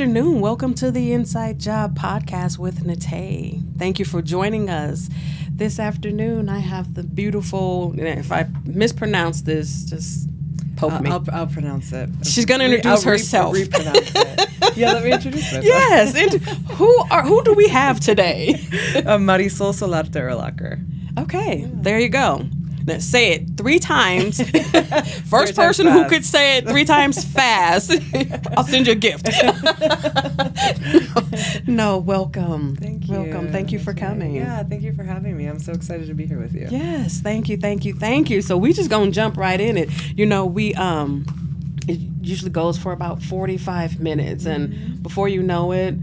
afternoon. Welcome to the Inside Job podcast with Nate. Thank you for joining us. This afternoon, I have the beautiful, if I mispronounce this, just poke me. I'll pronounce it. She's going to introduce herself. Repronounce it. Yeah, let me introduce myself. Yes. Who do we have today? Marisol Solarte-Erlacher. Okay, there you go. Now say it 3 times. First person who could say it 3 times fast, I'll send you a gift. No, welcome. Thank you. Welcome. Thank you for coming. Yeah, thank you for having me. I'm so excited to be here with you. Yes, thank you. So we just gonna jump right in it. You know, we it usually goes for about 45 minutes, and before you know it,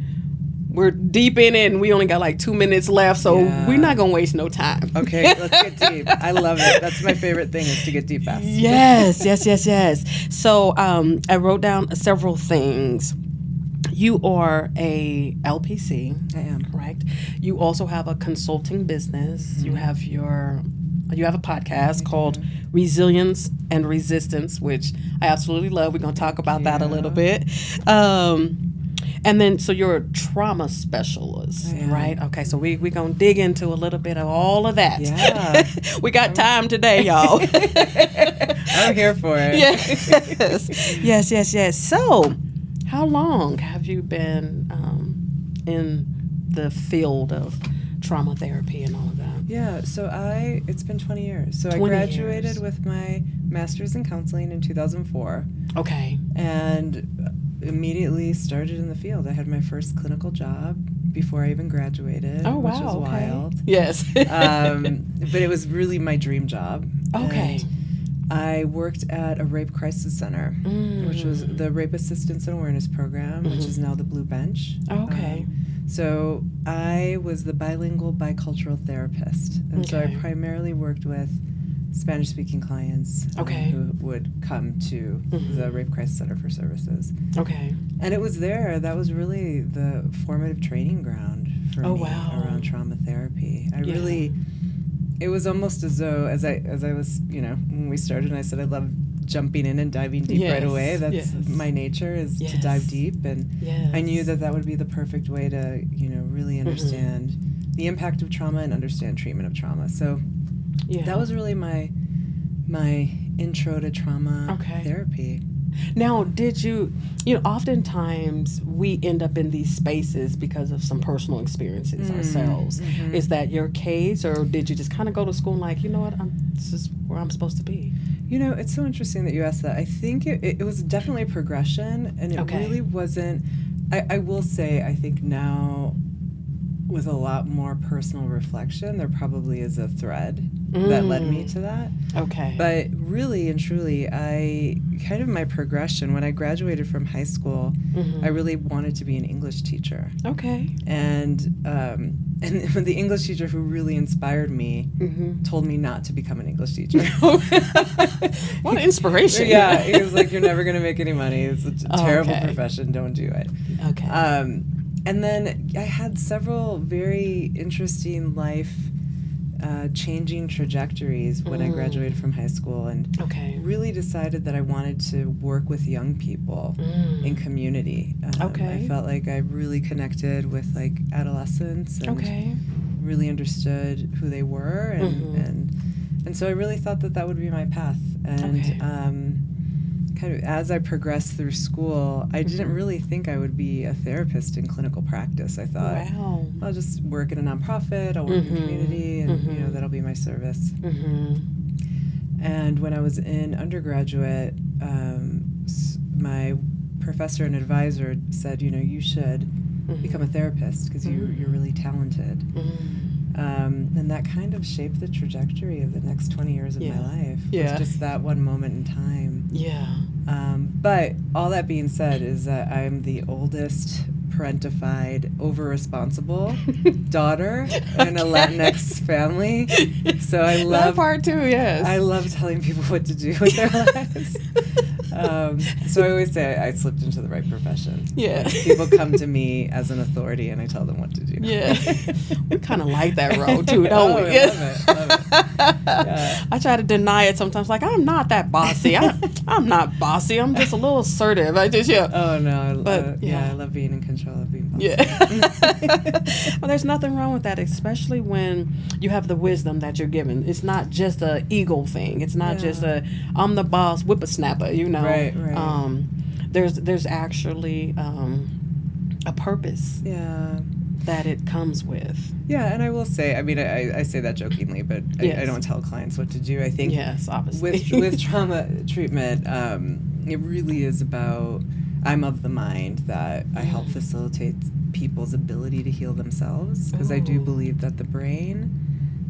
we're deep in it, and we only got like 2 minutes left, so we're not going to waste no time. Okay, let's get deep. I love it. That's my favorite thing, is to get deep fast. Yes. So I wrote down several things. You are a LPC. I am. Correct. You also have a consulting business. You have a podcast called Resilience and Resistance, which I absolutely love. We're going to talk about that a little bit. And then, so you're a trauma specialist, right? Okay, so we're going to dig into a little bit of all of that. Yeah. We got time today, y'all. I'm here for it. Yes. So, how long have you been in the field of trauma therapy and all of that? Yeah, so it's been 20 years. So I graduated with my master's in counseling in 2004. Okay. And immediately started in the field. I had my first clinical job before I even graduated, which was wild. Yes. But it was really my dream job. Okay. And I worked at a rape crisis center, which was the Rape Assistance and Awareness Program, which is now the Blue Bench. Okay. So I was the bilingual bicultural therapist. And so I primarily worked with Spanish-speaking clients who would come to the Rape Crisis Center for services. Okay. And it was there, that was really the formative training ground for me around trauma therapy. It was almost as though, as I was, when we started, and I said I love jumping in and diving deep right away. That's my nature, is to dive deep. And I knew that would be the perfect way to, really understand the impact of trauma and understand treatment of trauma. So that was really my intro to trauma therapy. Now, did you oftentimes we end up in these spaces because of some personal experiences ourselves. Is that your case, or did you just kind of go to school and like, you know what, this is where I'm supposed to be? It's so interesting that you asked that. I think it was definitely a progression, and it really wasn't. I will say, I think now, with a lot more personal reflection, there probably is a thread that led me to that. Okay. But really and truly, my progression, when I graduated from high school, I really wanted to be an English teacher. Okay. And the English teacher who really inspired me told me not to become an English teacher. What an inspiration. Yeah, he was like, you're never going to make any money. It's a terrible profession. Don't do it. Okay. And then I had several very interesting life changing trajectories when I graduated from high school, and really decided that I wanted to work with young people in community. I felt like I really connected with adolescents and really understood who they were, and so I really thought that would be my path. And kind of as I progressed through school, I didn't really think I would be a therapist in clinical practice. I thought, I'll just work in a nonprofit, I'll work in community, and that'll be my service. And when I was in undergraduate, my professor and advisor said, you should become a therapist because you're really talented. And that kind of shaped the trajectory of the next 20 years of my life. It was just that one moment in time. But all that being said is that I'm the oldest parentified, over-responsible daughter in a Latinx family. So I love... That part too, yes. I love telling people what to do with their lives. So I always say I slipped into the right profession. Yeah. Like, people come to me as an authority, and I tell them what to do. Yeah. We kind of like that role, too, don't we? I love it. Yeah. I try to deny it sometimes, like, I'm not that bossy. I'm not bossy. I'm just a little assertive. I just, Oh, no. I love being in control of being bossy. Yeah. Well, there's nothing wrong with that, especially when you have the wisdom that you're given. It's not just a ego thing. It's not just I'm the boss whippersnapper, Right. There's actually a purpose that it comes with. Yeah, and I will say, I mean, I say that jokingly, but I don't tell clients what to do. I think obviously. with trauma treatment, it really is about, I'm of the mind that I help facilitate people's ability to heal themselves, because I do believe that the brain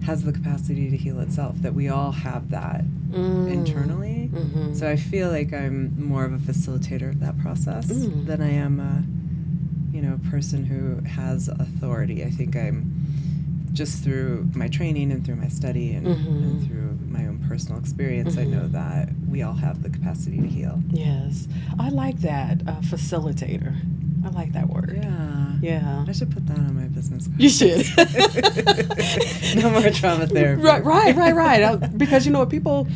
has the capacity to heal itself, that we all have that internally. Mm-hmm. So I feel like I'm more of a facilitator of that process than I am a person who has authority. I think I'm, just through my training and through my study and through my own personal experience, I know that we all have the capacity to heal. Yes. I like that, facilitator. I like that word. Yeah. I should put that on my business card. You should. No more trauma therapy. Right. Because you know what, people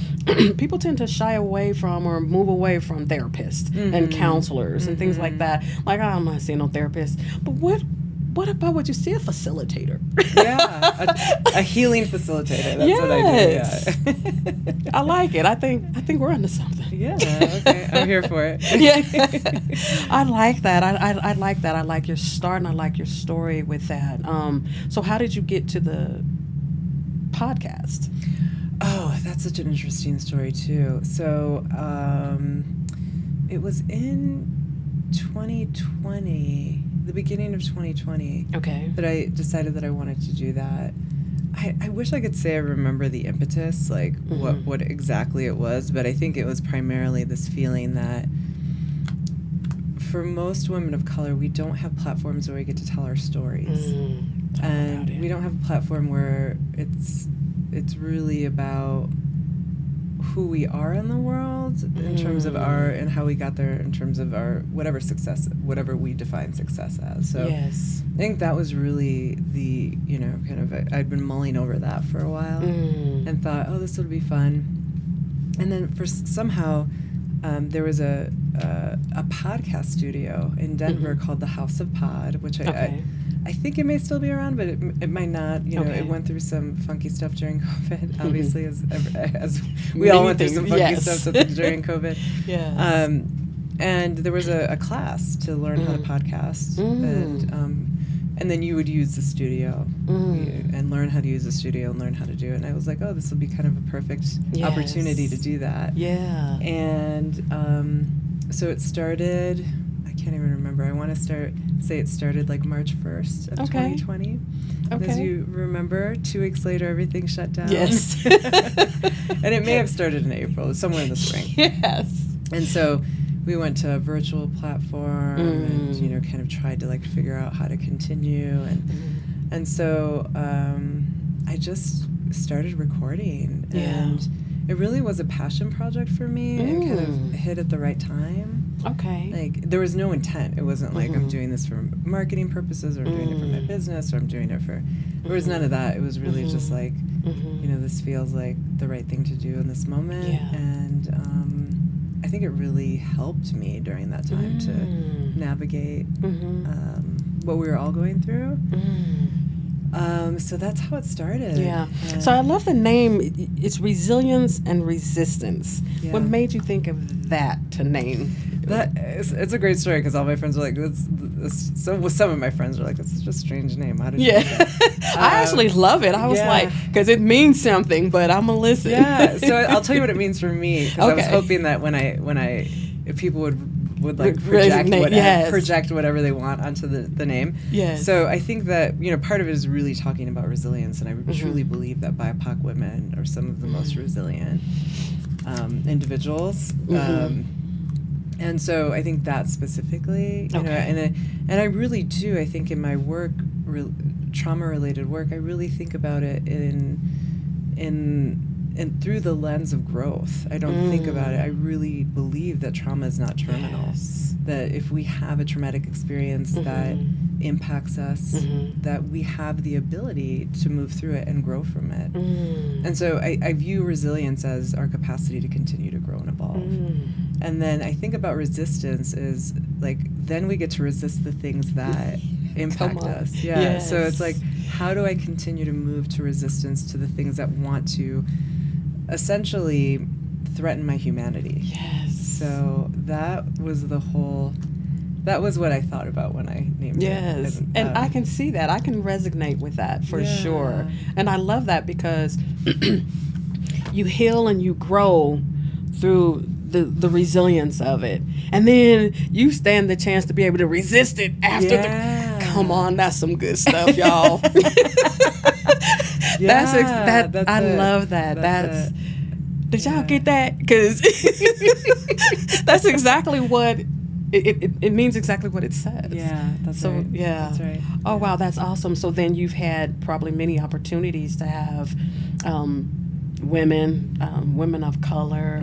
tend to shy away from or move away from therapists and counselors and things like that. Like, I'm not seeing no therapist. But what about what you see a facilitator? A healing facilitator. That's what I do. Yeah. I like it. I think we're onto something. Yeah. Okay. I'm here for it. Yeah. I like that. I like that. I like your start and I like your story with that. So how did you get to the podcast? Oh, that's such an interesting story too. So it was in 2020. The beginning of 2020, that I decided that I wanted to do that. I wish I could say I remember the impetus, like what exactly it was, but I think it was primarily this feeling that for most women of color, we don't have platforms where we get to tell our stories. And we don't have a platform where it's really about who we are in the world in terms of and how we got there in terms of our whatever we define success as. So I think that was really the, I'd been mulling over that for a while and thought, oh, this would be fun. And then somehow there was a podcast studio in Denver called the House of Pod, which I think it may still be around, but it might not. It went through some funky stuff during COVID, obviously, as we all went through some funky stuff during COVID. Yes. And there was a class to learn how to podcast, and then you would use the studio and learn how to use the studio and learn how to do it. And I was like, oh, this will be kind of a perfect opportunity to do that. Yeah. And so it started. I can't even remember. I want to say it started like March 1st of 2020. Okay. As you remember, 2 weeks later, everything shut down. Yes. And it may have started in April, somewhere in the spring. Yes. And so we went to a virtual platform and, kind of tried to like figure out how to continue. And so I just started recording. And it really was a passion project for me and kind of hit at the right time. Okay. Like, there was no intent. It wasn't like I'm doing this for marketing purposes or I'm doing it for my business or I'm doing it for... There was none of that. It was really just like, this feels like the right thing to do in this moment. Yeah. And I think it really helped me during that time to navigate what we were all going through. So that's how it started. Yeah. So I love the name. It's resilience and resistance. Yeah. What made you think of that to name? It's a great story because all my friends are like, some of my friends are like, this is just a strange name. How did you do that? I actually love it. I was like, because it means something, but I'm going to listen. Yeah. So I'll tell you what it means for me. Because I was hoping that if people would like project whatever they want onto the name. Yes. So I think that part of it is really talking about resilience, and I truly believe that BIPOC women are some of the most resilient individuals. And so I think that specifically, and I really do. I think in my work, trauma-related work, I really think about it in and through the lens of growth. I don't think about it. I really believe that trauma is not terminal. Yes. That if we have a traumatic experience that impacts us, that we have the ability to move through it and grow from it. And so I view resilience as our capacity to continue to grow and evolve. And then I think about resistance is like, then we get to resist the things that impact us. Yeah. Yes. So it's like, how do I continue to move to resistance to the things that want to essentially threaten my humanity? Yes. So that was what I thought about when I named it. Yes. And I can see that. I can resonate with that for sure. And I love that because you heal and you grow through the resilience of it. And then you stand the chance to be able to resist it after come on, that's some good stuff, y'all. I love that. Did y'all get that? Because that's exactly what it means. Exactly what it says. Yeah, that's right. Yeah, that's right. Oh wow, that's awesome. So then you've had probably many opportunities to have women of color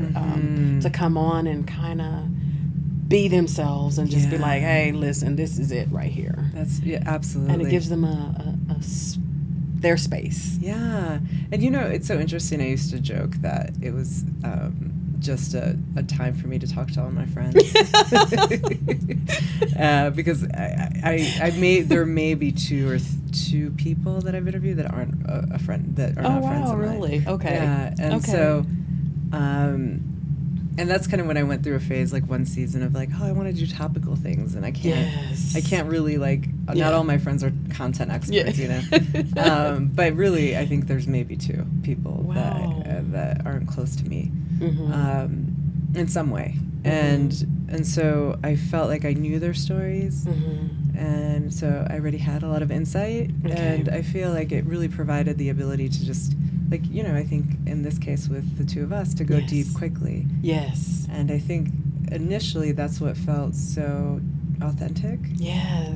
to come on and kind of be themselves and just be like, hey, listen, this is it right here. That's absolutely. And it gives them their space. Yeah. And you know, it's so interesting. I used to joke that it was just a time for me to talk to all my friends. Because there may be two people that I've interviewed that aren't a friend, that are not friends of mine. Oh, wow, really? Okay. Yeah. And so, and that's kind of when I went through a phase, like one season of like, oh, I want to do topical things, and I can't really like. Not all my friends are content experts, you know. But really, I think there's maybe two people that aren't close to me, in some way, and so I felt like I knew their stories, and so I already had a lot of insight, and I feel like it really provided the ability to just. Like, you know, I think in this case with the two of us, to go deep quickly. Yes. And I think initially that's what felt so authentic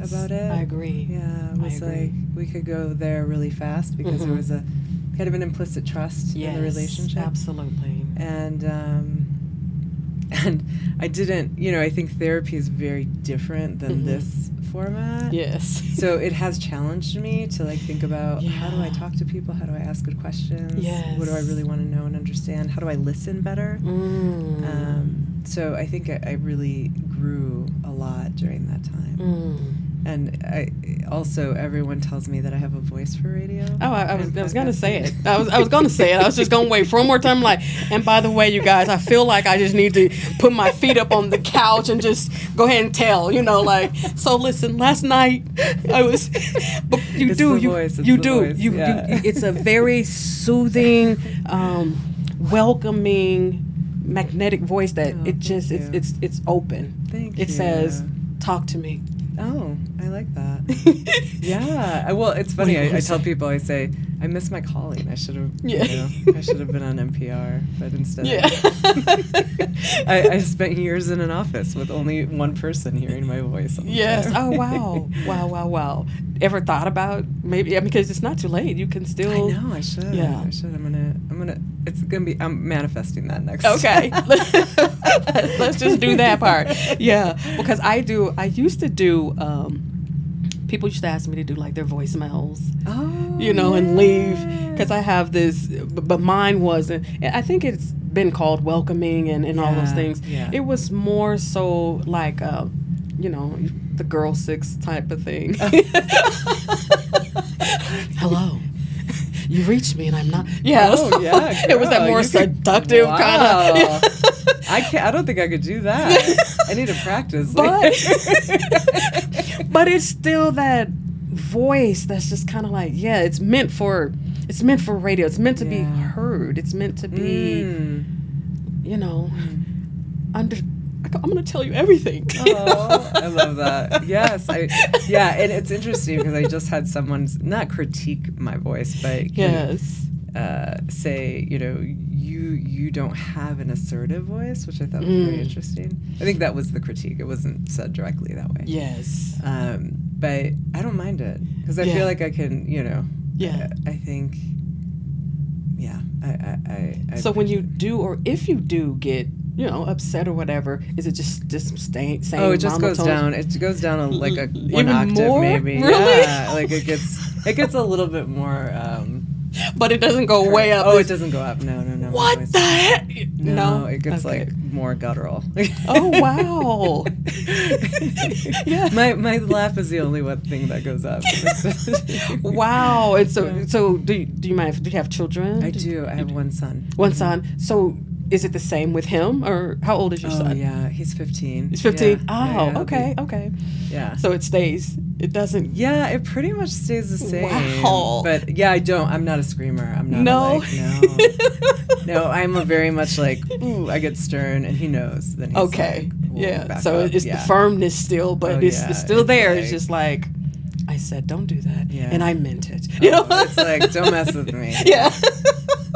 about it. I agree. Yeah, it was like we could go there really fast because there was a kind of an implicit trust in the relationship. Absolutely. And I didn't, you know, I think therapy is very different than this format. Yes. So it has challenged me to like think about how do I talk to people? How do I ask good questions? Yes. What do I really want to know and understand? How do I listen better? So I think I really grew a lot during that time. And I also, everyone tells me that I have a voice for radio. Oh, I was going to say it. I was going to say it. I was just going to wait for one more time. Like, and by the way, you guys, I feel like I just need to put my feet up on the couch and just go ahead and tell, you know, like, so listen, last night I was, but it's a very soothing, welcoming, magnetic voice that it's open. Thank you. It says, talk to me. Oh, I like that. Yeah. Well, it's funny. I tell people, I say, I miss my calling. I should have, I should have been on NPR, but instead, I spent years in an office with only one person hearing my voice. Yes. Oh, wow. Wow. Ever thought about maybe, because it's not too late. You can still. I know. I should. Yeah. I should. It's gonna be. I'm manifesting that next. Okay. Let's just do that part. Yeah. Because I used to do. People used to ask me to do like their voicemails, and leave, because I have this, but mine wasn't. I think it's been called welcoming and all those things. Yeah. It was more so like, the Girl 6 type of thing. Hello. You reached me and I'm not. Yeah. Oh, yeah. It was that more seductive kind of. I don't think I could do that. I need to practice. But it's still that voice that's just kind of like, it's meant for radio. It's meant to be heard. It's meant to be, I'm going to tell you everything. Oh, I love that. Yes. And it's interesting because I just had someone not critique my voice, but say, you don't have an assertive voice, which I thought was very interesting. I think that was the critique. It wasn't said directly that way. Yes. But I don't mind it because I feel like I can, I think, So when you do, or if you do get, upset or whatever, is it just same? Oh, it just goes down. It goes down like a one octave, more? maybe. Really? Yeah, like it gets a little bit more. But it doesn't go way up. Oh, it doesn't go up. No. What the heck? No, it gets like more guttural. Oh wow! Yeah, my laugh is the only one thing that goes up. Wow! And so do you mind? Do you have children? I do. I have one son. One son. So is it the same with him, or how old is your son? Oh yeah, he's 15. He's 15. Yeah. Oh, okay. Yeah. So it stays. It doesn't. Yeah, it pretty much stays the same. Wow. But yeah, I'm not a screamer. I'm not. No. No, I'm a very much like, ooh, I get stern, and he knows. Then he's okay. Like, back so up. it's the firmness still, but it's still there. It's just like, I said, don't do that, and I meant it. It's like, don't mess with me. Yeah.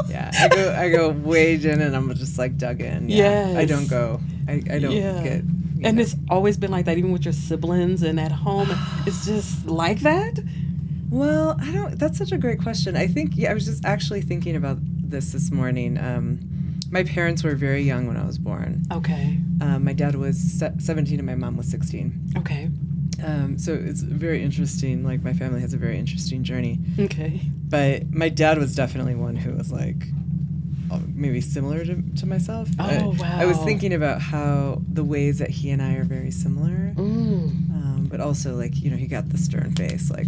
Yeah, I go wade in, and I'm just like dug in. Yeah. Yes. I don't go. I don't get. And it's always been like that, even with your siblings and at home. It's just like that. Well, I don't. That's such a great question. I think I was just actually thinking about this morning. My parents were very young when I was born. Okay. My dad was 17 and my mom was 16. Okay. So it's very interesting. Like, my family has a very interesting journey. Okay. But my dad was definitely one who was like maybe similar to myself. Oh, wow. I was thinking about how the ways that he and I are very similar. But also, like, he got the stern face, like,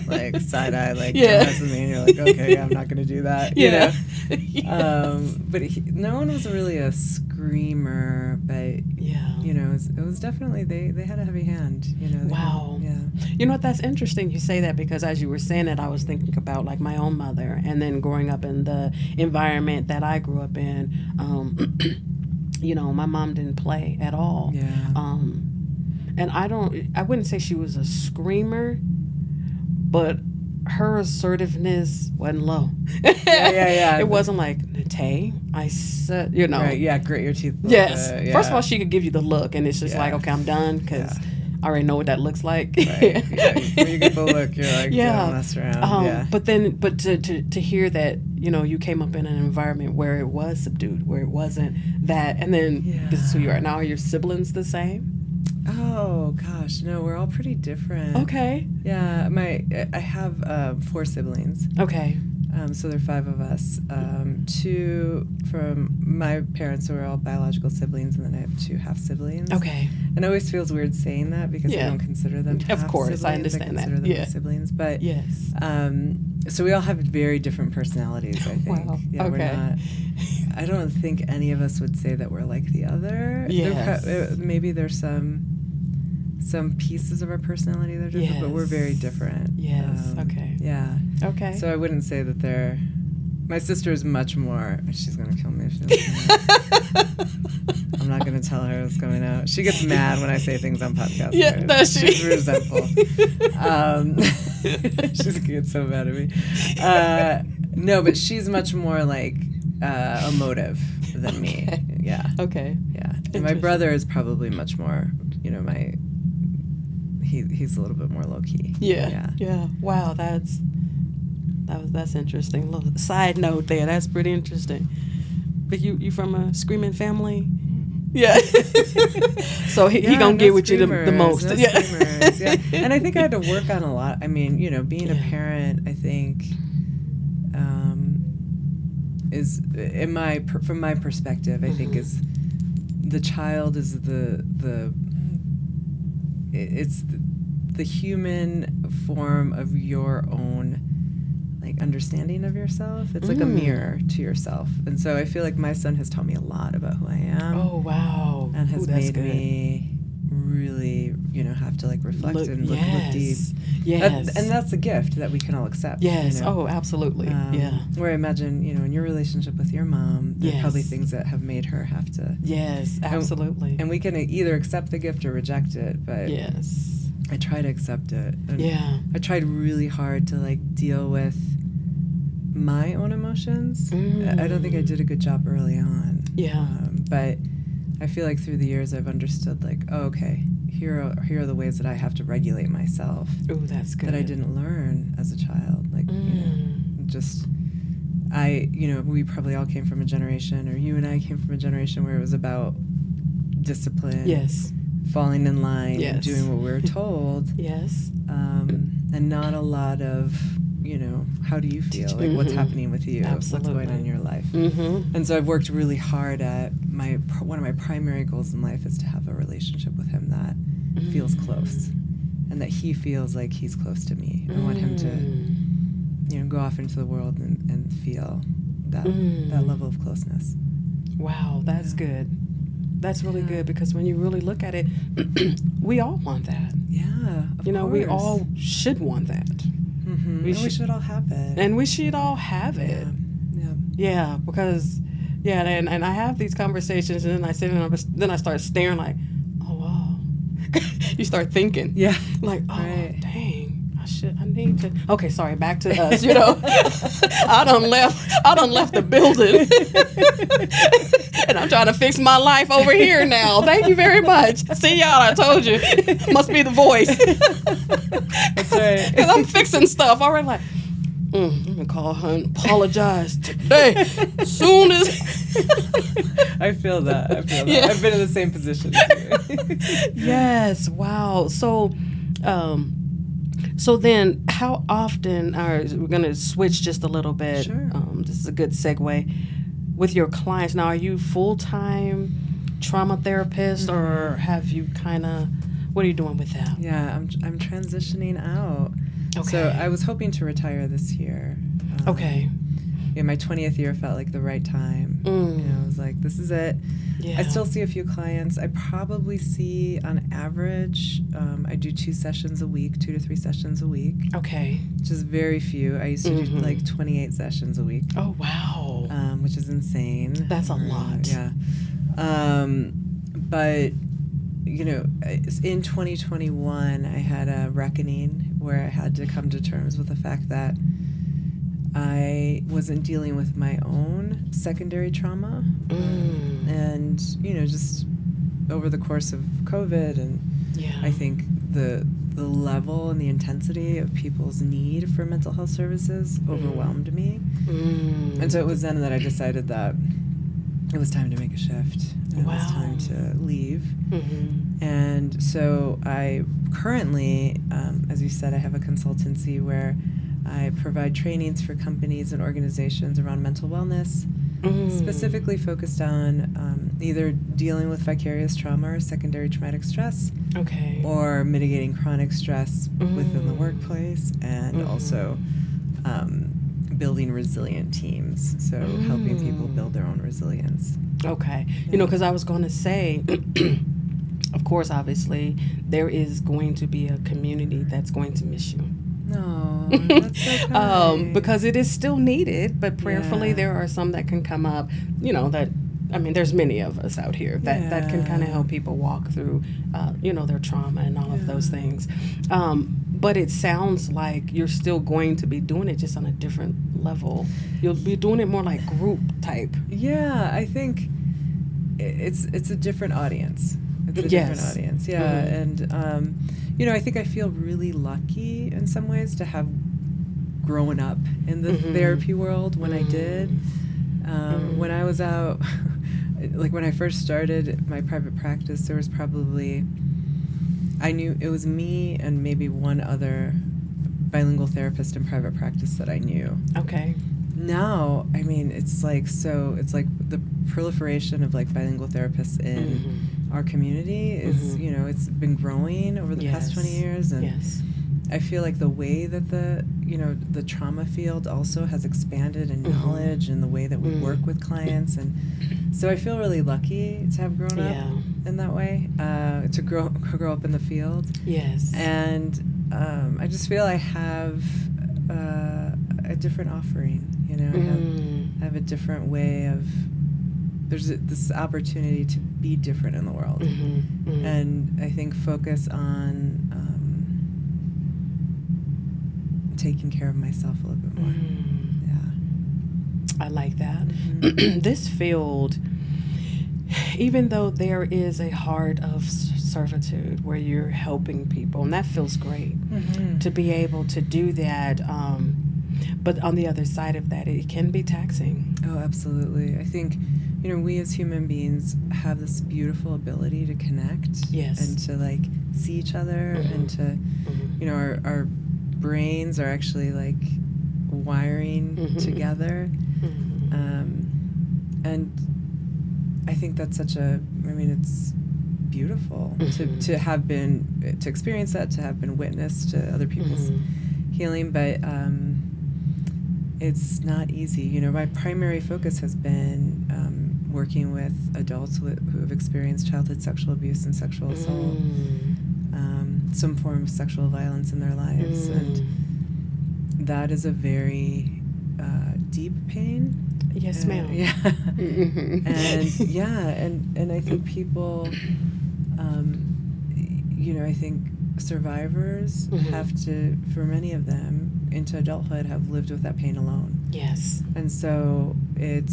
like side eye, like, don't mess with me, and you're like, okay, I'm not going to do that, you know? Yes. But no one was really a screamer, but, it was definitely, they had a heavy hand, Wow. You know what, that's interesting you say that, because as you were saying that, I was thinking about, like, my own mother, and then growing up in the environment that I grew up in. My mom didn't play at all. Yeah. And I wouldn't say she was a screamer, but her assertiveness wasn't low. Yeah. It wasn't like, Tay, I said, Right, yeah, grit your teeth. Yes. First of all, she could give you the look, and it's just like, okay, I'm done, because I already know what that looks like. Right. Yeah. When you get the look, you're like, don't mess around. But to hear that, you came up in an environment where it was subdued, where it wasn't that, and then this is who you are now. Are your siblings the same? Oh gosh, no, we're all pretty different. Okay. Yeah, I have 4 siblings. Okay. So there are 5 of us. 2 from my parents who are all biological siblings, and then I have 2 half siblings. Okay. And it always feels weird saying that, because I don't consider them half of course, siblings. I understand that. I consider them siblings, but yes. So we all have very different personalities, I think. Wow. Yeah, okay. We're not. I don't think any of us would say that we're like the other. Yes. Maybe there's some pieces of our personality that are different, but we're very different. Yes. Okay. Yeah. Okay. So I wouldn't say that they're. My sister is much more. She's gonna kill me if she doesn't. I'm not gonna tell her what's coming out. She gets mad when I say things on podcasts. Yeah, does she? She's resentful. She's gonna get so mad at me. No, but she's much more like emotive than me. Yeah. Okay. Yeah. And my brother is probably much more. He's a little bit more low key. Yeah. Wow, that's interesting. Little side note there. That's pretty interesting. But you from a screaming family? Yeah. So he gonna get with you the most. No screamers. Yeah. And I think I had to work on a lot. I mean, being a parent, I think, is from my perspective, I think is the child is it's the human form of your own understanding of yourself. It's like a mirror to yourself. And so I feel like my son has taught me a lot about who I am. Oh wow. And has made me really, have to reflect and look deep. Yes. And that's a gift that we can all accept. Yes. Oh, absolutely. Where I imagine, in your relationship with your mom, there are probably things that have made her have to. Yes, absolutely. And we can either accept the gift or reject it, but I try to accept it. And I tried really hard to deal with my own emotions. I don't think I did a good job early on. But I feel like through the years I've understood okay, here are the ways that I have to regulate myself. Oh, that's good. That I didn't learn as a child. we probably all came from a generation, or you and I came from a generation where it was about discipline. Yes. Falling in line, yes. doing what we were told. Yes. And not a lot of, how do you feel? Like, what's happening with you? Absolutely. What's going on in your life? And so I've worked really hard at one of my primary goals in life is to have a relationship with him that feels close, and that he feels like he's close to me. I want him to, go off into the world and feel that level of closeness. Wow, that's good. That's really good, because when you really look at it, we all want that. Yeah, of course. We all should want that. We should all have it. And we should all have it. Yeah, because, and I have these conversations, and then I sit and then I start staring like, oh, wow. You start thinking. Yeah. Like, oh, dang. I need to. Okay, sorry. Back to us. I done left the building, and I'm trying to fix my life over here now. Thank you very much. See y'all. I told you. Must be the voice. That's right. Because I'm fixing stuff already. Like, let me call her and apologize today. Soon as. I feel that. Yeah. I've been in the same position too. Yes. Wow. So then, how often we're going to switch just a little bit. Sure. This is a good segue. With your clients, now, are you full-time trauma therapist, or have you what are you doing with that? Yeah, I'm transitioning out. Okay. So I was hoping to retire this year. Okay. My 20th year felt like the right time. I was like, this is it. Yeah. I still see a few clients. I probably see, on average, I do 2 to 3 sessions a week. Okay. Which is very few. I used to do like 28 sessions a week. Oh, wow. Which is insane. That's a lot. Yeah. But, in 2021, I had a reckoning where I had to come to terms with the fact that I wasn't dealing with my own secondary trauma. And, just over the course of COVID, and I think the level and the intensity of people's need for mental health services overwhelmed me. And so it was then that I decided that it was time to make a shift. It was time to leave. And so I currently, as you said, I have a consultancy where I provide trainings for companies and organizations around mental wellness, specifically focused on either dealing with vicarious trauma or secondary traumatic stress, or mitigating chronic stress within the workplace, and also building resilient teams, so helping people build their own resilience. Okay. Because I was going to say, of course, obviously, there is going to be a community that's going to miss you. No, that's so kind. Because it is still needed, but prayerfully there are some that can come up, there's many of us out here that can kind of help people walk through, their trauma and all of those things. But it sounds like you're still going to be doing it, just on a different level. You'll be doing it more like group type. Yeah, I think it's a different audience. It's a different audience, and I think I feel really lucky in some ways to have grown up in the therapy world when I did. When I was out, like when I first started my private practice, there was probably, I knew it was me and maybe one other bilingual therapist in private practice that I knew. Okay. Now, it's like the proliferation of like bilingual therapists in our community is, it's been growing over the past 20 years. And I feel like the way that the trauma field also has expanded in knowledge and the way that we work with clients. And so I feel really lucky to have grown up in that way, to grow up in the field. Yes. And I just feel I have a different offering. I have a different way of, there's this opportunity to be different in the world. And I think focus on taking care of myself a little bit more. I like that. This field, even though there is a heart of servitude where you're helping people, and that feels great to be able to do that. But on the other side of that, it can be taxing. Oh, absolutely. I think, we as human beings have this beautiful ability to connect. Yes. And to, like, see each other, and to, our brains are actually, like, wiring together. And I think that's it's beautiful to experience that, to have been witness to other people's healing, but it's not easy. My primary focus has been working with adults who have experienced childhood sexual abuse and sexual assault, some form of sexual violence in their lives, and that is a very deep pain. Yes, ma'am. Yeah. And I think people, I think survivors have to, for many of them, into adulthood, have lived with that pain alone. Yes. And so it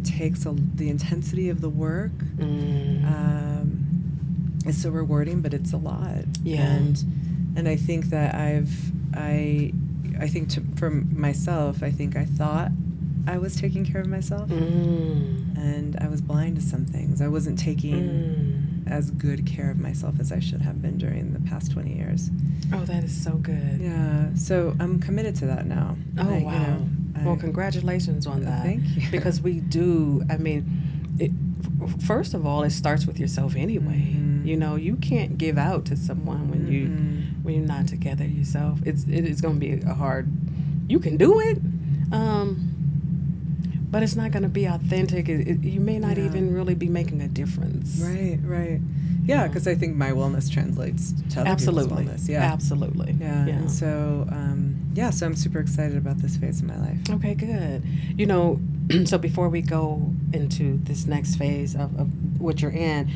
takes the intensity of the work. It's so rewarding, but it's a lot. Yeah. And I think that for myself, I think I thought I was taking care of myself, and I was blind to some things. I wasn't taking as good care of myself as I should have been during the past 20 years. Oh, that is so good. Yeah, so I'm committed to that now. Oh, wow. Well, congratulations on that. Thank you. Because we do, first of all, it starts with yourself anyway. You can't give out to someone when you're not together yourself. It is going to be a hard, you can do it, but it's not going to be authentic. You may not even really be making a difference. Right. Yeah, because I think my wellness translates to other people's wellness. Yeah, absolutely. Yeah. And so, so I'm super excited about this phase of my life. Okay, good. So before we go into this next phase of what you're in,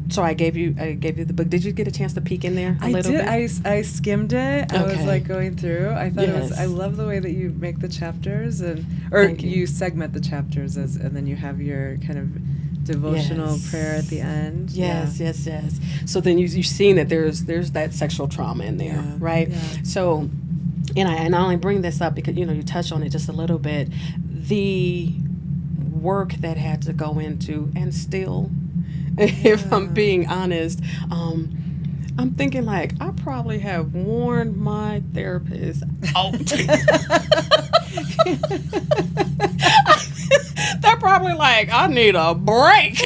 so I gave you the book. Did you get a chance to peek in there a little bit? I skimmed it. I was like going through. I thought I love the way that you make the chapters you segment the chapters and then you have your kind of devotional prayer at the end. Yes. So then you've seen that there's that sexual trauma in there, right? Yeah. So, and I only bring this up because you touch on it just a little bit. The work that had to go into, and still, if I'm being honest, I'm thinking like I probably have worn my therapist out. They're probably like, I need a break.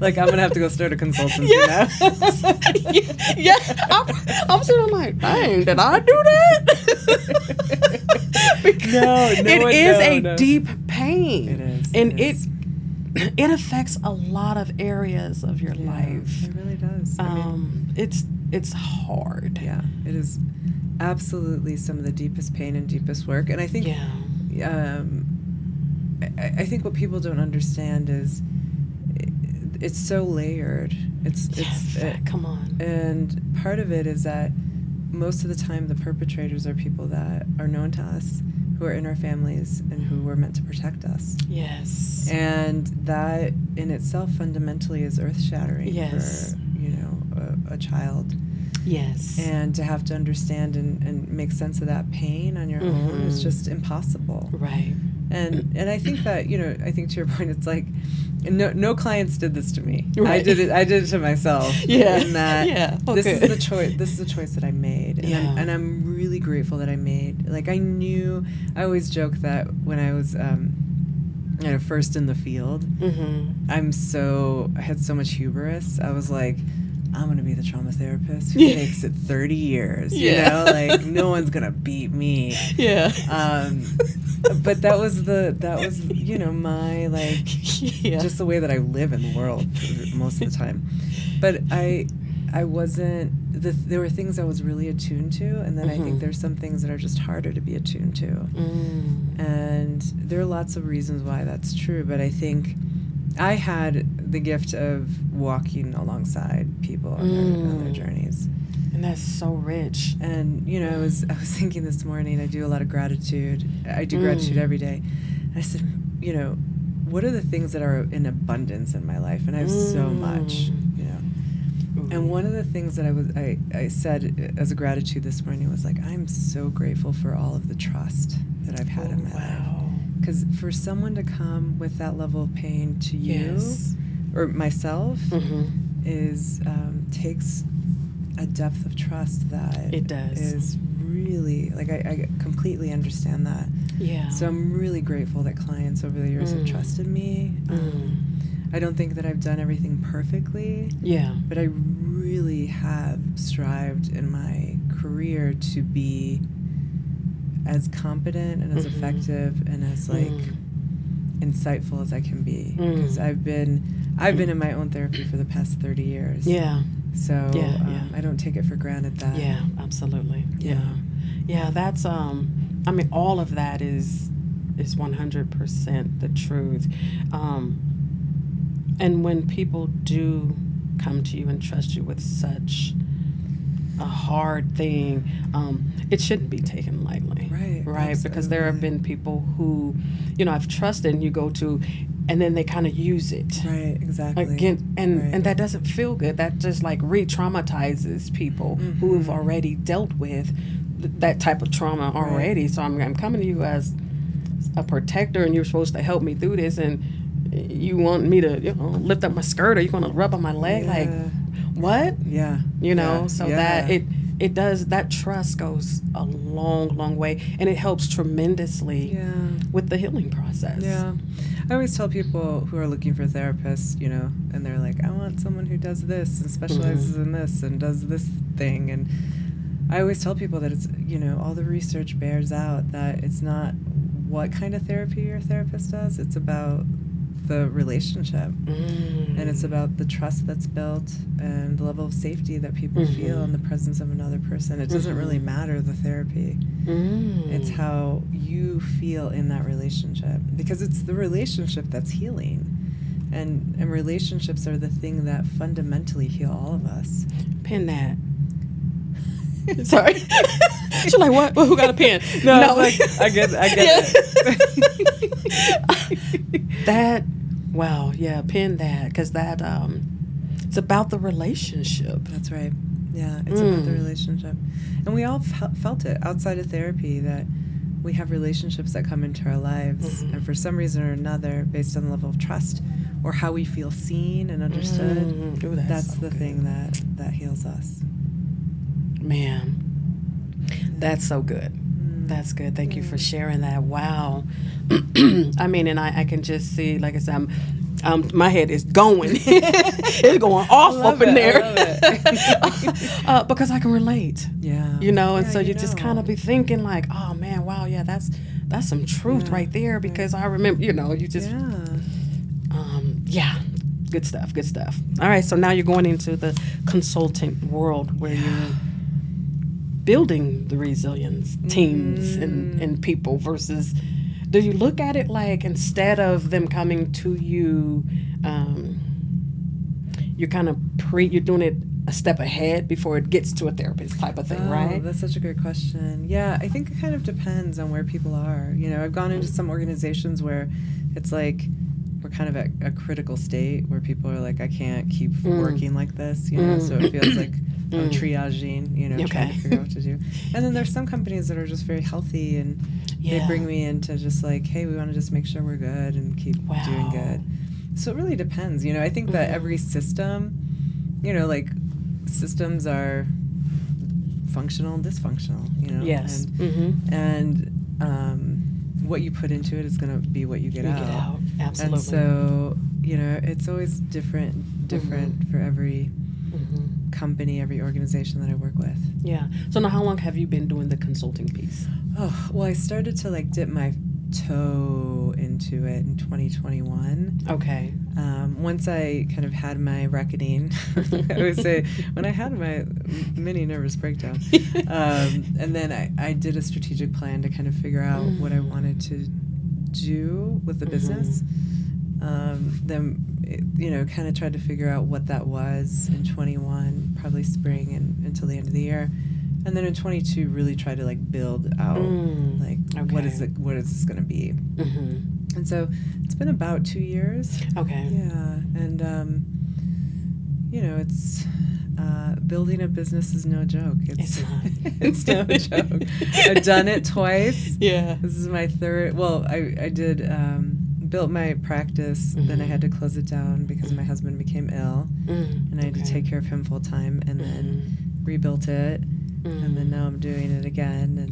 Like, I'm going to have to go start a consultancy now. I'm sort of like, dang, did I do that? It is a deep pain. It is. And it affects a lot of areas of your life. It really does. It's hard. Yeah, it is absolutely some of the deepest pain and deepest work. And I think I think what people don't understand is it's so layered. Come on. And part of it is that most of the time the perpetrators are people that are known to us, who are in our families, and who were meant to protect us. Yes. And that in itself fundamentally is earth-shattering for, a child. Yes. And to have to understand and make sense of that pain on your own is just impossible. Right. And I think that, I think to your point, it's like, no clients did this to me. Right. I did it to myself. Yeah. In that this is the choice. This is the choice that I made. And I'm really grateful that I made. Like, I always joke that when I was first in the field, I had so much hubris. I was like, I'm going to be the trauma therapist who takes it 30 years. Like, no one's going to beat me. Yeah. But that was my, like, just the way that I live in the world most of the time. But I wasn't, there were things I was really attuned to, and then I think there's some things that are just harder to be attuned to. And there are lots of reasons why that's true, but I think I had the gift of walking alongside people on their journeys. And that's so rich. And, I was thinking this morning, I do a lot of gratitude. I do gratitude every day. And I said, what are the things that are in abundance in my life? And I have so much, And one of the things that I said as a gratitude this morning was like, I'm so grateful for all of the trust that I've had in my life. Because for someone to come with that level of pain to you or myself is takes a depth of trust that it does. Is really, like, I completely understand that. Yeah. So I'm really grateful that clients over the years have trusted me. I don't think that I've done everything perfectly. Yeah. But I really have strived in my career to be as competent and as effective and as insightful as I can be. Because I've been in my own therapy for the past 30 years. Yeah. So I don't take it for granted that. Yeah, absolutely. Yeah, that's I mean, all of that is 100% the truth. And when people do come to you and trust you with such a hard thing, it shouldn't be taken lightly. Right. Absolutely. Because there have been people who, I've trusted and you go to, and then they kind of use it. Right, exactly. Again, and that doesn't feel good. That just like re-traumatizes people who have already dealt with that type of trauma already. So I'm coming to you as a protector, and you're supposed to help me through this, and you want me to, lift up my skirt, or you're going to rub on my leg, like, what? Yeah. So that it does, that trust goes a long, long way, and it helps tremendously with the healing process. Yeah. I always tell people who are looking for therapists, and they're like, I want someone who does this and specializes in this and does this thing. And I always tell people that it's, all the research bears out that it's not what kind of therapy your therapist does. It's about the relationship. And it's about the trust that's built and the level of safety that people feel in the presence of another person. It doesn't really matter the therapy. It's how you feel in that relationship, because it's the relationship that's healing. And relationships are the thing that fundamentally heal all of us. Pin that. Sorry. She's like, what? Well, who got a pen? No. Like, I get it. Pin that, because that, it's about the relationship. That's right. Yeah, it's about the relationship. And we all felt it outside of therapy, that we have relationships that come into our lives, and for some reason or another, based on the level of trust or how we feel seen and understood, that's so the thing that heals us. Man, that's so good. That's good. Thank you for sharing that. Wow. I mean, and I can just see, like I said, my head is going. It's going off up in there. Because I can relate. Yeah. And so you just kind of be thinking like, oh man, wow, yeah, that's some truth right there. Because I remember, you just, good stuff. All right, so now you're going into the consulting world where you're building the resilience teams and people versus, do you look at it like, instead of them coming to you, you're kind of you're doing it a step ahead before it gets to a therapist type of thing, right? That's such a good question. Yeah, I think it kind of depends on where people are. I've gone into some organizations where it's like we're kind of at a critical state where people are like, I can't keep working like this, so it feels like I'm triaging, trying to figure out what to do. And then there's some companies that are just very healthy, and they bring me in to just like, hey, we want to just make sure we're good and keep doing good. So it really depends. I think that every system, like systems are functional and dysfunctional, Yes. And what you put into it is going to be what you get out. Absolutely. And so, it's always different for every company, every organization that I work with. Yeah. So now, how long have you been doing the consulting piece? Oh, well, I started to like dip my toe into it in 2021. Okay. Once I kind of had my reckoning, I would say when I had my mini nervous breakdown, and then I did a strategic plan to kind of figure out what I wanted to do with the business. Then, kind of tried to figure out what that was in 21, probably spring and until the end of the year. And then in 22, really tried to like build out what is this going to be? And so it's been about 2 years. Okay. Yeah. And, it's, building a business is no joke. It's not. It's no joke. I've done it twice. Yeah. This is my third. Well, I did built my practice. Then I had to close it down because my husband became ill, and I had to take care of him full time, and then rebuilt it, and then now I'm doing it again. And,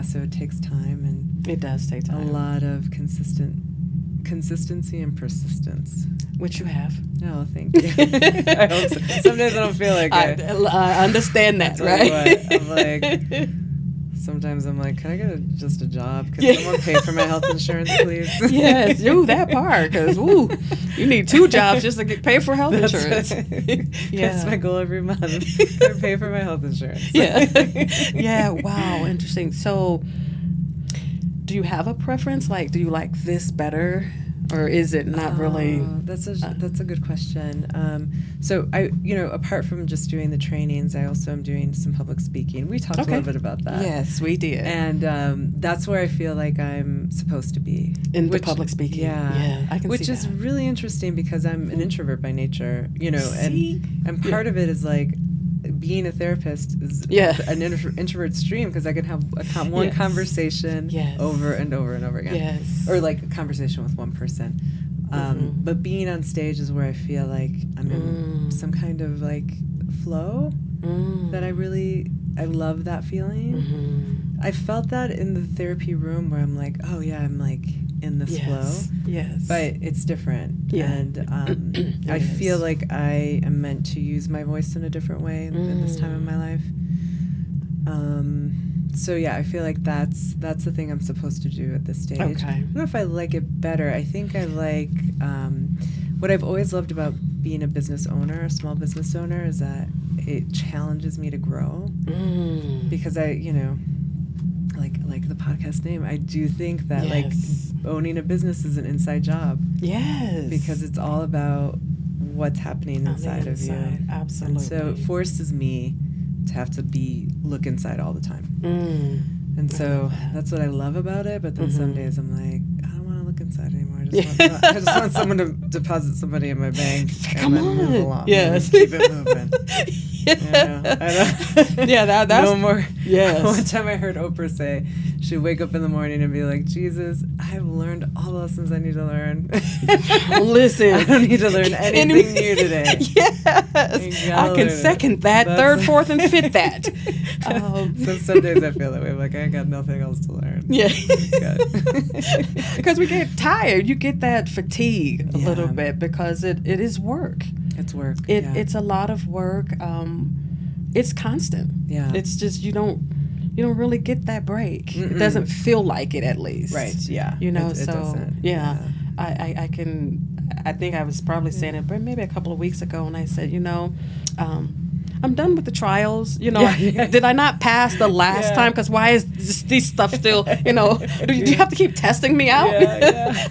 so it takes time, and it does take time. A lot of consistency and persistence. Which you have. Oh, thank you. I hope so. Some days I don't feel like I understand that, right? I'm like, sometimes I'm like, can I get just a job? Can someone pay for my health insurance, please? Yes, that part, because you need 2 jobs just to pay for health insurance. That's my goal every month. Pay for my health insurance. Yeah. Wow, interesting. So, do you have a preference? Like, do you like this better? Or is it not really? That's a good question. So I, apart from just doing the trainings, I also am doing some public speaking. We talked a little bit about that. Yes, we did. And that's where I feel like I'm supposed to be. In the public speaking. Yeah, I can see that. Which is really interesting because I'm an introvert by nature, and part of it is like, being a therapist is an introvert stream because I can have one conversation over and over and over again, or like a conversation with one person. But being on stage is where I feel like I'm in some kind of like flow that I love that feeling. I felt that in the therapy room where I'm like, oh yeah, I'm like in this flow. Yes. But it's different. Yeah. And I feel like I am meant to use my voice in a different way in this time of my life. So yeah, I feel like that's the thing I'm supposed to do at this stage. Okay. I don't know if I like it better. I think I like what I've always loved about being a business owner, a small business owner, is that it challenges me to grow. Because like the podcast name, I do think that like owning a business is an inside job. Yes. Because it's all about what's happening inside of you. Absolutely. And so it forces me to have to look inside all the time. And so that's what I love about it. But then some days I'm like, I don't want to look inside anymore. I just want someone to deposit somebody in my bank and then move along. Yes. Keep it moving. That no more. Yes. One time I heard Oprah say she'd wake up in the morning and be like, Jesus, I've learned all the lessons I need to learn. Listen, I don't need to learn anything new today. Yes, I can second that, third, fourth, and fifth that. So some days I feel that way. I'm like, I got nothing else to learn. Yeah. Because we get tired. You get that fatigue a little bit because it is work. It's work. It's a lot of work. It's constant. Yeah. It's just you don't really get that break. It doesn't feel like it, at least. Right. Yeah. It doesn't. Yeah. I think I was probably saying it maybe a couple of weeks ago, and I said, I'm done with the trials. Did I not pass the last time? Because why is this stuff still, do you have to keep testing me out?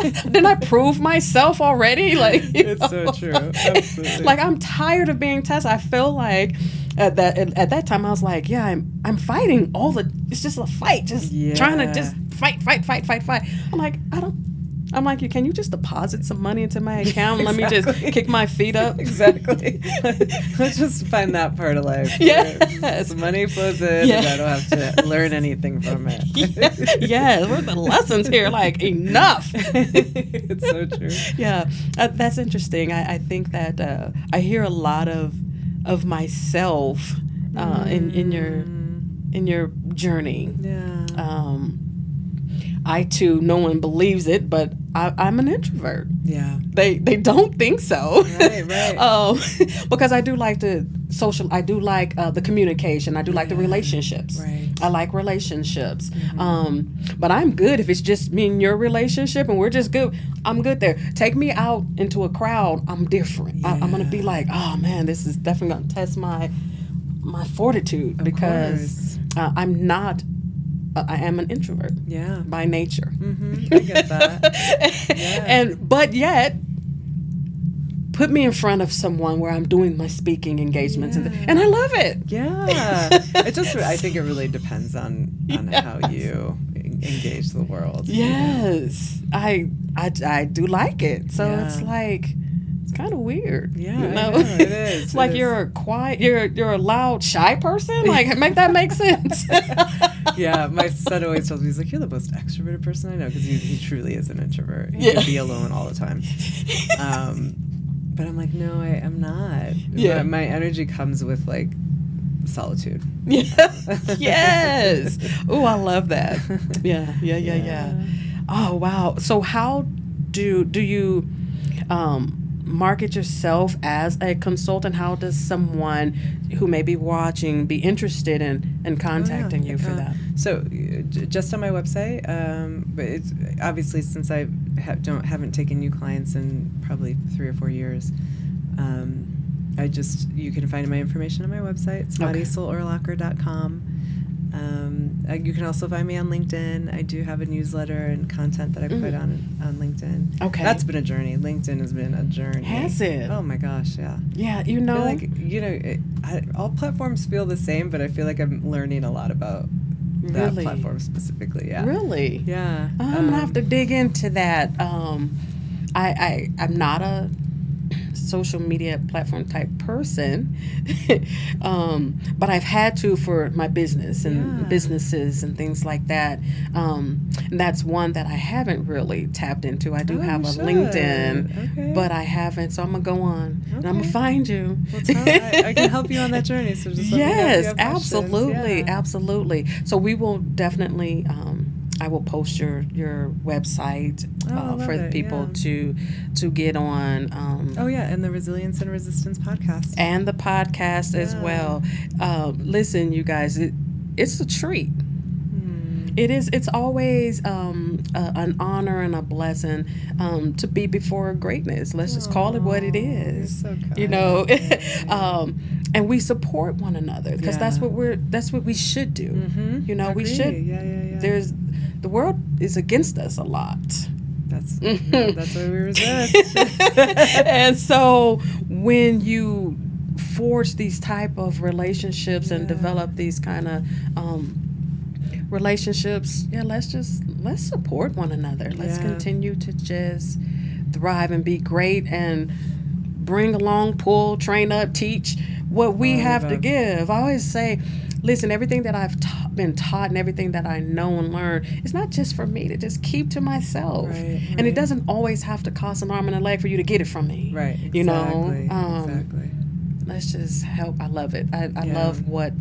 Didn't I prove myself already? Like, it's so true. Absolutely. Like, I'm tired of being tested. I feel like at that time I was like, I'm fighting it's just a fight, just trying to just fight. I'm like, can you just deposit some money into my account and let me just kick my feet up? Exactly. Let's just find that part of life. Yes. The money flows in and I don't have to learn anything from it. Yes. What are the lessons here? Like, enough. It's so true. Yeah. That's interesting. I think that I hear a lot of myself in your journey. Yeah. I too, no one believes it, but I'm an introvert. Yeah. They don't think so. Right. Because I do like the social. I do like the communication. I do like the relationships. Right. I like relationships. But I'm good if it's just me and your relationship and we're just good. I'm good there. Take me out into a crowd. I'm different. Yeah. I'm gonna be like, oh man, this is definitely gonna test my fortitude because I'm not. I am an introvert. Yeah. By nature. I get that. Yeah. But yet, put me in front of someone where I'm doing my speaking engagements and I love it. Yeah. I think it really depends on how you engage the world. Yes. I do like it. So it's like It's kind of weird. Yeah, I know, it is. It's like you're a quiet, you're a loud, shy person. Like, make that make sense. Yeah, my son always tells me, he's like, you're the most extroverted person I know, because he truly is an introvert. He can be alone all the time. But I'm like, no, I'm not. Yeah. My energy comes with, like, solitude. Yeah. Yes. Oh, I love that. Yeah. Oh, wow. So how do you market yourself as a consultant? How does someone who may be watching be interested in contacting you for that? So just on my website, but it's obviously, since I haven't taken new clients in probably 3 or 4 years, you can find my information on my website. It's MarisolErlacher.com. You can also find me on LinkedIn. I do have a newsletter and content that I put on LinkedIn. Okay. That's been a journey. LinkedIn has been a journey. Has it? Oh my gosh, yeah. Yeah, I feel like, all platforms feel the same, but I feel like I'm learning a lot about that platform specifically. Yeah. Really? Yeah. I'm gonna have to dig into that. I'm not a social media platform type person, but I've had to for my business and businesses and things like that. And that's one that I haven't really tapped into. I do have a LinkedIn, but I haven't. So I'm gonna go on and I'm gonna find you. Well, I can help you on that journey. So just let me know if you have questions. Absolutely. So we will definitely. I will post your website for the people to get on. And the Resilience and Resistance podcast. And the podcast as well. Listen, you guys, it's a treat. It is. It's always an honor and a blessing to be before greatness. Let's just call it what it is. You're so kind. You know, and we support one another because that's what we should do. Mm-hmm. You know, Agreed. we should. Yeah. The world is against us a lot. That's why we resist. And so when you forge these type of relationships and develop these kind of relationships, let's support one another. Let's continue to just thrive and be great and bring along, pull, train up, teach what we have to give. I always say, listen, everything that I've been taught and everything that I know and learn, it's not just for me to just keep to myself. Right. And it doesn't always have to cost an arm and a leg for you to get it from me. Right. Exactly. You know? Exactly. Let's just help. I love it. I love what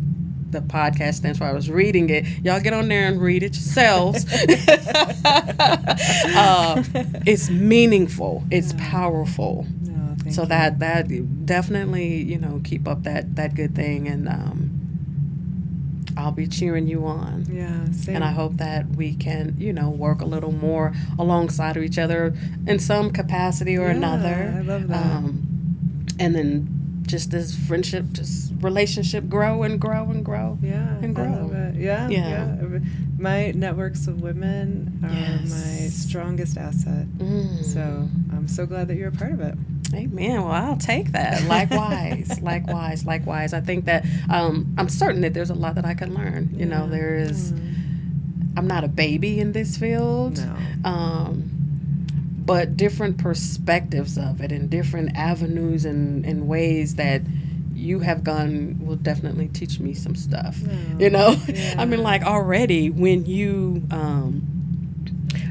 the podcast stands for. I was reading it. Y'all get on there and read it yourselves. It's meaningful. It's powerful. So that definitely, keep up that good thing, and I'll be cheering you on. Yeah, same. And I hope that we can, work a little more alongside of each other in some capacity or another. I love that. And then just as relationship grow and grow and grow. Yeah, and grow. I love it. Yeah. My networks of women are my strongest asset. So I'm so glad that you're a part of it. Amen. Well, I'll take that. Likewise. I think that I'm certain that there's a lot that I can learn. There is. I'm not a baby in this field. No. But different perspectives of it and different avenues and ways that you have gone will definitely teach me some stuff. Yeah. I mean, like already when you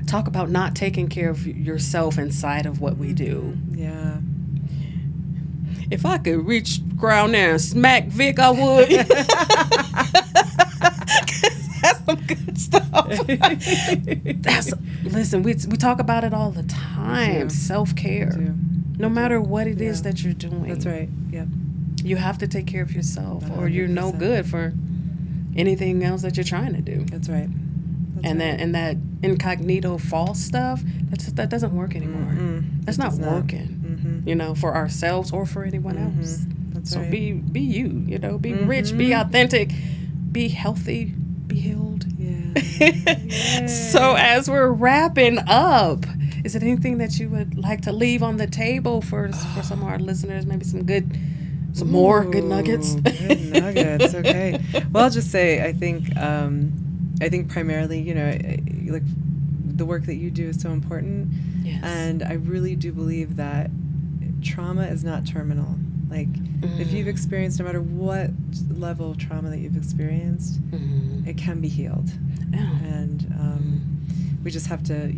talk about not taking care of yourself inside of what we do. Yeah. If I could reach ground there and smack Vic, I would. That's some good stuff. Listen, we talk about it all the time. Self-care. No matter what it is that you're doing. That's right. Yeah. You have to take care of yourself 100%. Or you're no good for anything else that you're trying to do. That's right. That incognito false stuff, that doesn't work anymore. That's not working. For ourselves or for anyone else. That's so right. be you, be rich, be authentic, be healthy, be healed. Yeah. So as we're wrapping up, is there anything that you would like to leave on the table for some of our listeners? Maybe some more good nuggets. Good nuggets. Okay. Well, I'll just say I think primarily, like the work that you do is so important. Yes. And I really do believe that trauma is not terminal. Like, if you've experienced, no matter what level of trauma that you've experienced, it can be healed. And we just have to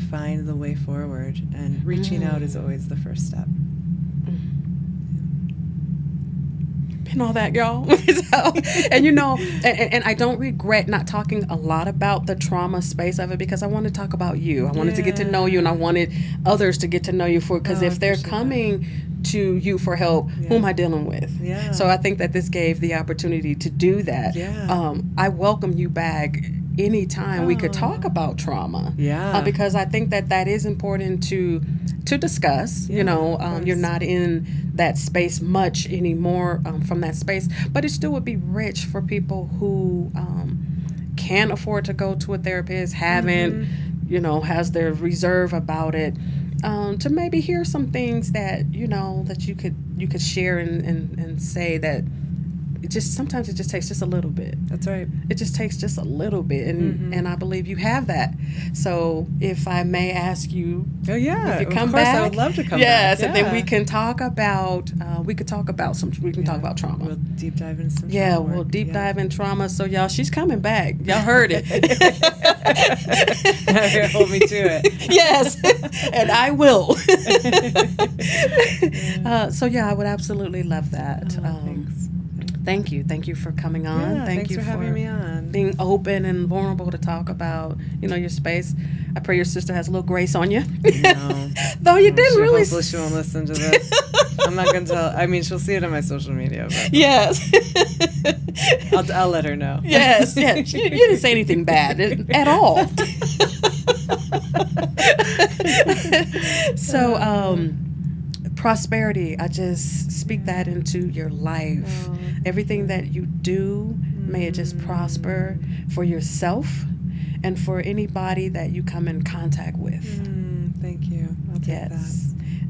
find the way forward. And reaching out is always the first step. And all that, y'all. And and I don't regret not talking a lot about the trauma space of it, because I want to talk about you. I wanted to get to know you, and I wanted others to get to know you because if they're coming to you for help, who am I dealing with? So I think that this gave the opportunity to do that. I welcome you back anytime we could talk about trauma. Because I think that is important to discuss. You're not in that space much anymore from that space, but it still would be rich for people who can't afford to go to a therapist, haven't, has their reserve about it, to maybe hear some things that that you could share and say that sometimes it just takes just a little bit. That's right. It just takes just a little bit, and I believe you have that. So if I may ask you, if you come of course, back, I would love to come back. Yes, and then we can talk about talk about trauma. We'll deep dive into some trauma. We'll deep dive in trauma. So y'all, she's coming back. Y'all heard it. Hold me to it. Yes, and I will. So I would absolutely love that. Thanks. Thank you for coming on. Thanks for having me on. Being open and vulnerable to talk about your space. I pray your sister has a little grace on you. No. Though you didn't really. Hopefully she won't listen to this. I'm not gonna tell. I mean, she'll see it on my social media. But yes. I'll let her know. Yes. Yeah. You didn't say anything bad at all. So, prosperity, I just speak that into your life. Everything that you do, may it just prosper for yourself and for anybody that you come in contact with. Thank you. I'll take that.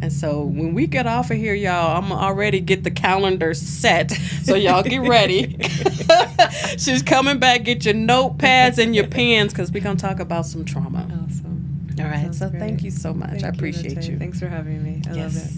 And so when we get off of here, y'all, I'm already get the calendar set. So y'all get ready. She's coming back. Get your notepads and your pens, because we're going to talk about some trauma. Awesome. All right. Sounds great. Thank you so much. I appreciate you. Thanks for having me. I love it.